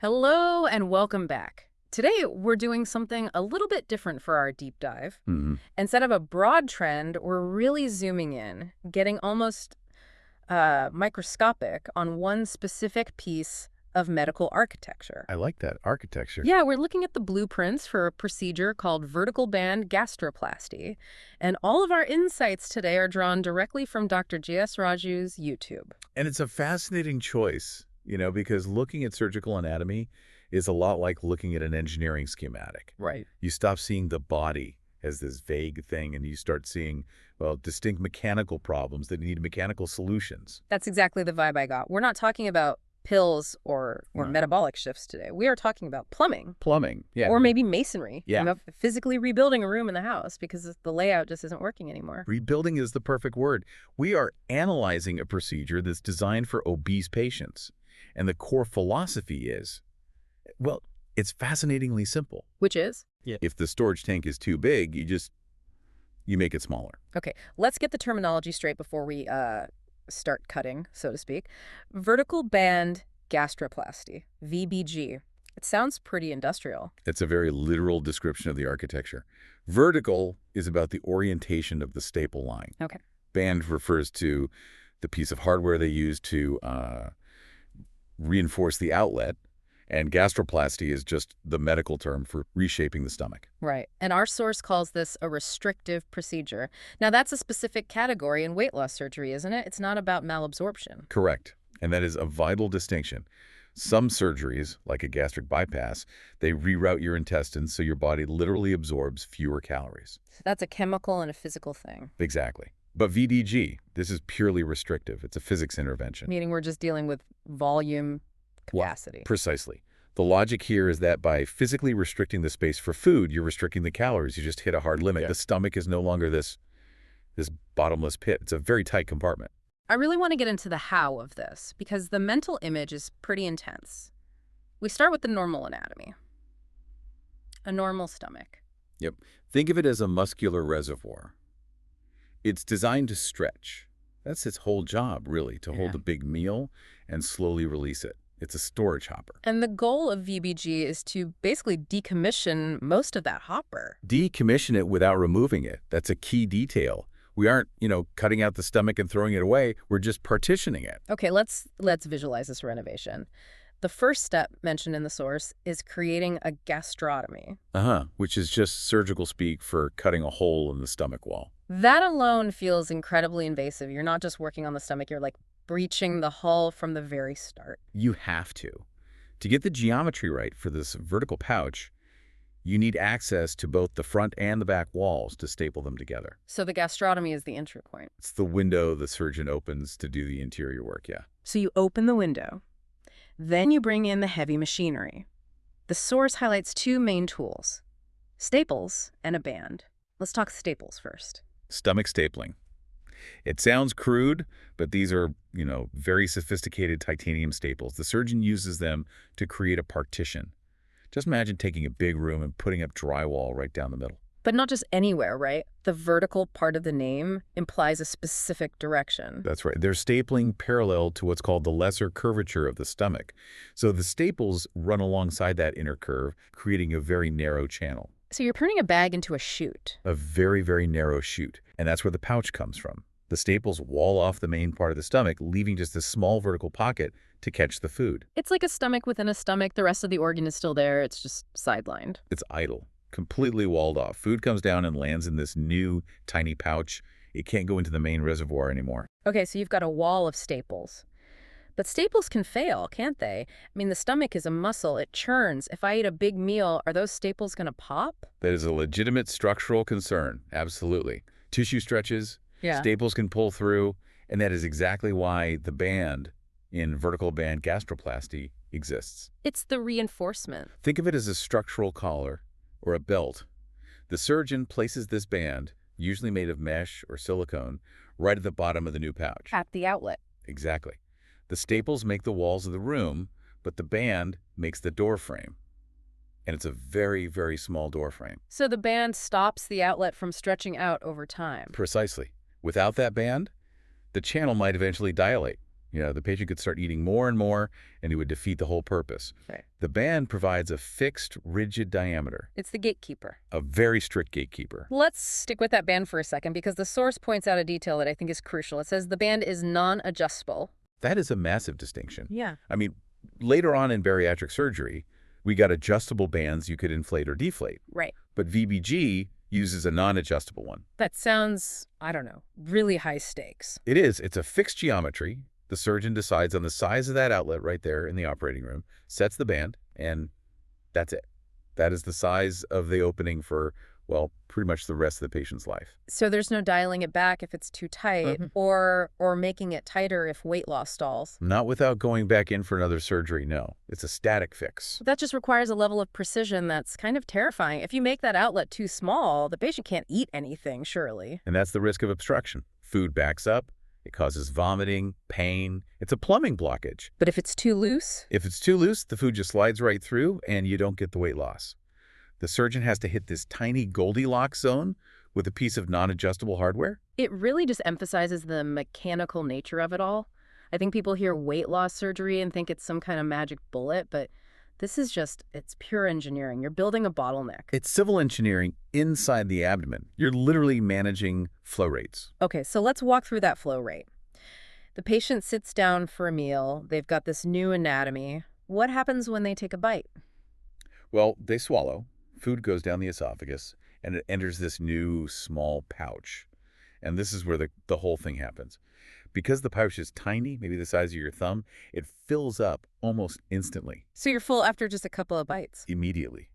Hello and welcome back. Today we're doing something a little bit different for our deep dive. Instead of a broad trend, we're really zooming in, getting almost microscopic on one specific piece of medical architecture. I like that, architecture. Yeah, we're looking at the blueprints for a procedure called vertical band gastroplasty. And all of our insights today are drawn directly from Dr. J.S. Raju's YouTube. And it's a fascinating choice, because looking at surgical anatomy is a lot like looking at an engineering schematic. Right. You stop seeing the body as this vague thing, and you start seeing, distinct mechanical problems that need mechanical solutions. That's exactly the vibe I got. We're not talking about pills or metabolic shifts today. We are talking about plumbing. Plumbing, yeah. Or maybe masonry. Yeah. Physically rebuilding a room in the house because the layout just isn't working anymore. Rebuilding is the perfect word. We are analyzing a procedure that's designed for obese patients. And the core philosophy is, it's fascinatingly simple. Which is? Yeah. If the storage tank is too big, you make it smaller. Okay, let's get the terminology straight before we start cutting, so to speak. Vertical band gastroplasty, VBG. It sounds pretty industrial. It's a very literal description of the architecture. Vertical is about the orientation of the staple line. Okay. Band refers to the piece of hardware they use to reinforce the outlet, and gastroplasty is just the medical term for reshaping the stomach. Right. And our source calls this a restrictive procedure. Now, that's a specific category in weight loss surgery, isn't it? It's not about malabsorption. Correct. And that is a vital distinction. Some surgeries, like a gastric bypass, they reroute your intestines so your body literally absorbs fewer calories. So that's a chemical and a physical thing. Exactly. But VDG, this is purely restrictive. It's a physics intervention. Meaning we're just dealing with volume capacity. Precisely. The logic here is that by physically restricting the space for food, you're restricting the calories. You just hit a hard limit. Yeah. The stomach is no longer this bottomless pit. It's a very tight compartment. I really want to get into the how of this because the mental image is pretty intense. We start with the normal anatomy. A normal stomach. Yep. Think of it as a muscular reservoir. It's designed to stretch. That's its whole job, really, to hold a big meal and slowly release it. It's a storage hopper. And the goal of VBG is to basically decommission most of that hopper. Decommission it without removing it. That's a key detail. We aren't, cutting out the stomach and throwing it away. We're just partitioning it. Okay, let's visualize this renovation. The first step mentioned in the source is creating a gastrotomy. Which is just surgical speak for cutting a hole in the stomach wall. That alone feels incredibly invasive. You're not just working on the stomach, you're like breaching the hull from the very start. You have to. To get the geometry right for this vertical pouch, you need access to both the front and the back walls to staple them together. So the gastrotomy is the entry point. It's the window the surgeon opens to do the interior work, yeah. So you open the window. Then you bring in the heavy machinery. The source highlights two main tools, staples and a band. Let's talk staples first. Stomach stapling. It sounds crude, but these are, very sophisticated titanium staples. The surgeon uses them to create a partition. Just imagine taking a big room and putting up drywall right down the middle. But not just anywhere, right? The vertical part of the name implies a specific direction. That's right. They're stapling parallel to what's called the lesser curvature of the stomach. So the staples run alongside that inner curve, creating a very narrow channel. So you're turning a bag into a chute. A very, very narrow chute. And that's where the pouch comes from. The staples wall off the main part of the stomach, leaving just a small vertical pocket to catch the food. It's like a stomach within a stomach. The rest of the organ is still there. It's just sidelined. It's idle. Completely walled off. Food comes down and lands in this new tiny pouch. It can't go into the main reservoir anymore. Okay, so you've got a wall of staples. But staples can fail, can't they? I mean, the stomach is a muscle. It churns. If I eat a big meal, are those staples going to pop? That is a legitimate structural concern. Absolutely. Tissue stretches. Yeah. Staples can pull through. And that is exactly why the band in vertical band gastroplasty exists. It's the reinforcement. Think of it as a structural collar or a belt. The surgeon places this band, usually made of mesh or silicone, right at the bottom of the new pouch. At the outlet. Exactly. The staples make the walls of the room, but the band makes the door frame. And it's a very, very small door frame. So the band stops the outlet from stretching out over time. Precisely. Without that band, the channel might eventually dilate. The patient could start eating more and more, and it would defeat the whole purpose. Right. The band provides a fixed, rigid diameter, It's the gatekeeper. a very strict gatekeeper. Let's stick with that band for a second because the source points out a detail that I think is crucial. It says the band is non-adjustable. That is a massive distinction. Yeah. I mean, later on in bariatric surgery, we got adjustable bands you could inflate or deflate. Right. But VBG uses a non-adjustable one. That sounds, I don't know, really high stakes. It is. It's a fixed geometry. The surgeon decides on the size of that outlet right there in the operating room, sets the band, and that's it. That is the size of the opening for, well, pretty much the rest of the patient's life. So there's no dialing it back if it's too tight or making it tighter if weight loss stalls. Not without going back in for another surgery, no. It's a static fix. That just requires a level of precision that's kind of terrifying. If you make that outlet too small, the patient can't eat anything, surely. And that's the risk of obstruction. Food backs up. It causes vomiting, pain. It's a plumbing blockage. But if it's too loose? If it's too loose, the food just slides right through and you don't get the weight loss. The surgeon has to hit this tiny Goldilocks zone with a piece of non-adjustable hardware. It really just emphasizes the mechanical nature of it all. I think people hear weight loss surgery and think it's some kind of magic bullet, but this is just, it's pure engineering. You're building a bottleneck. It's civil engineering inside the abdomen. You're literally managing flow rates. Okay, so let's walk through that flow rate. The patient sits down for a meal. They've got this new anatomy. What happens when they take a bite? Well, they swallow. Food goes down the esophagus, and it enters this new small pouch. And this is where the whole thing happens. Because the pouch is tiny, maybe the size of your thumb, it fills up almost instantly. So you're full after just a couple of bites. Immediately.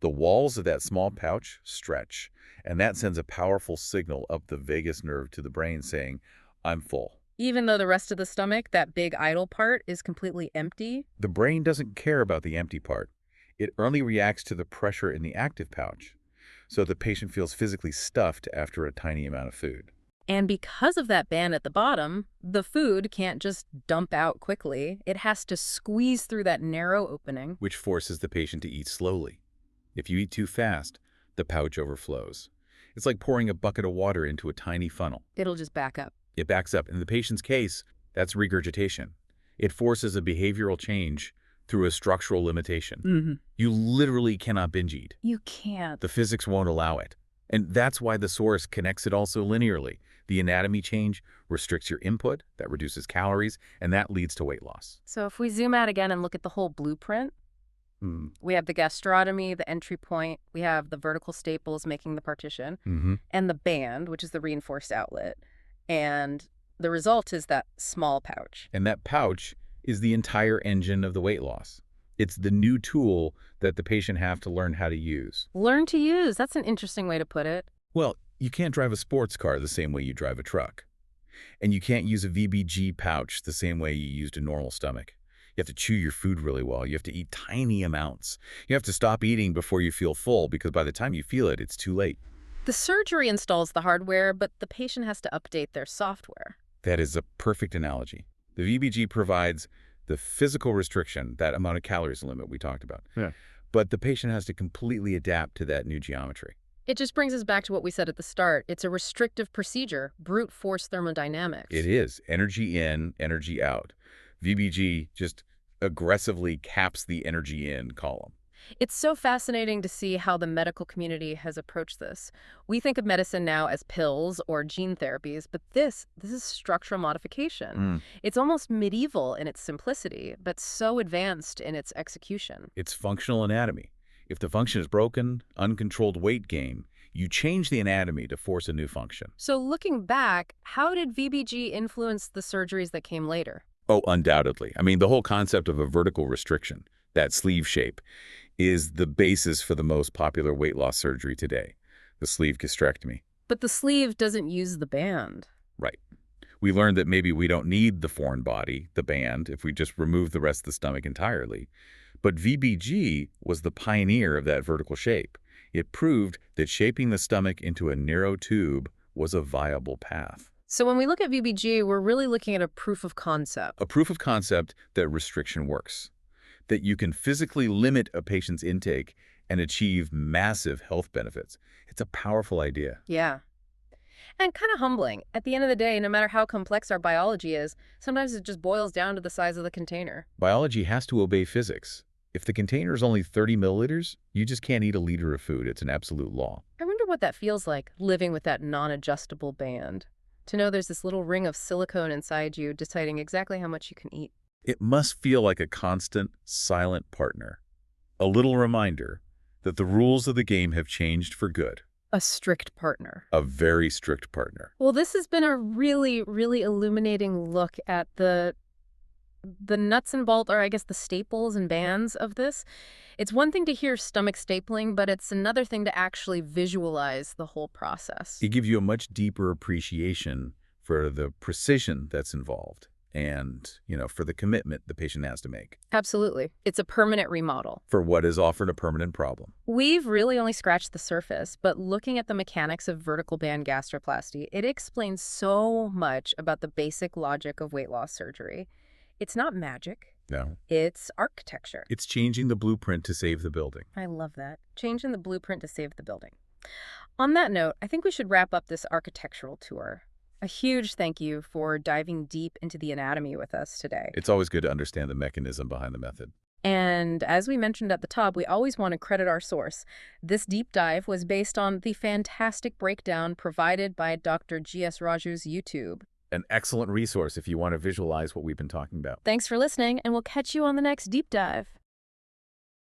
The walls of that small pouch stretch, and that sends a powerful signal up the vagus nerve to the brain saying, I'm full. Even though the rest of the stomach, that big idle part, is completely empty? The brain doesn't care about the empty part. It only reacts to the pressure in the active pouch. So the patient feels physically stuffed after a tiny amount of food. And because of that band at the bottom, the food can't just dump out quickly. It has to squeeze through that narrow opening. Which forces the patient to eat slowly. If you eat too fast, the pouch overflows. It's like pouring a bucket of water into a tiny funnel. It'll just back up. It backs up. In the patient's case, that's regurgitation. It forces a behavioral change through a structural limitation. You literally cannot binge eat. You can't. The physics won't allow it. And that's why the source connects it all so linearly. The anatomy change restricts your input, that reduces calories, and that leads to weight loss. So if we zoom out again and look at the whole blueprint, we have the gastrotomy, the entry point, we have the vertical staples making the partition, and the band, which is the reinforced outlet. And the result is that small pouch. And that pouch is the entire engine of the weight loss. It's the new tool that the patient have to learn how to use. Learn to use. That's an interesting way to put it. Well, you can't drive a sports car the same way you drive a truck. And you can't use a VBG pouch the same way you used a normal stomach. You have to chew your food really well. You have to eat tiny amounts. You have to stop eating before you feel full because by the time you feel it, it's too late. The surgery installs the hardware, but the patient has to update their software. That is a perfect analogy. The VBG provides the physical restriction, that amount of calories limit we talked about. Yeah. But the patient has to completely adapt to that new geometry. It just brings us back to what we said at the start. It's a restrictive procedure, brute force thermodynamics. It is. Energy in, energy out. VBG just aggressively caps the energy in column. It's so fascinating to see how the medical community has approached this. We think of medicine now as pills or gene therapies, but this is structural modification. It's almost medieval in its simplicity, but so advanced in its execution. It's functional anatomy. If the function is broken, uncontrolled weight gain, you change the anatomy to force a new function. So looking back, how did VBG influence the surgeries that came later? Oh, undoubtedly. I mean, the whole concept of a vertical restriction, that sleeve shape, is the basis for the most popular weight loss surgery today, the sleeve gastrectomy. But the sleeve doesn't use the band. Right. We learned that maybe we don't need the foreign body, the band, if we just remove the rest of the stomach entirely. But VBG was the pioneer of that vertical shape. It proved that shaping the stomach into a narrow tube was a viable path. So when we look at VBG, we're really looking at a proof of concept. A proof of concept that restriction works, that you can physically limit a patient's intake and achieve massive health benefits. It's a powerful idea. Yeah. And kind of humbling. At the end of the day, no matter how complex our biology is, sometimes it just boils down to the size of the container. Biology has to obey physics. If the container is only 30 milliliters, you just can't eat a liter of food. It's an absolute law. I wonder what that feels like, living with that non-adjustable band. To know there's this little ring of silicone inside you deciding exactly how much you can eat. It must feel like a constant, silent partner. A little reminder that the rules of the game have changed for good. A strict partner. A very strict partner. Well, this has been a really, really illuminating look at the nuts and bolts, or I guess the staples and bands of this. It's one thing to hear stomach stapling, but it's another thing to actually visualize the whole process. It gives you a much deeper appreciation for the precision that's involved and, for the commitment the patient has to make. Absolutely. It's a permanent remodel. For what is often a permanent problem. We've really only scratched the surface, but looking at the mechanics of vertical band gastroplasty, it explains so much about the basic logic of weight loss surgery. It's not magic. No. It's architecture. It's changing the blueprint to save the building. I love that. Changing the blueprint to save the building. On that note, I think we should wrap up this architectural tour. A huge thank you for diving deep into the anatomy with us today. It's always good to understand the mechanism behind the method. And as we mentioned at the top, we always want to credit our source. This deep dive was based on the fantastic breakdown provided by Dr. G.S. Raju's YouTube. An excellent resource if you want to visualize what we've been talking about. Thanks for listening, and we'll catch you on the next deep dive.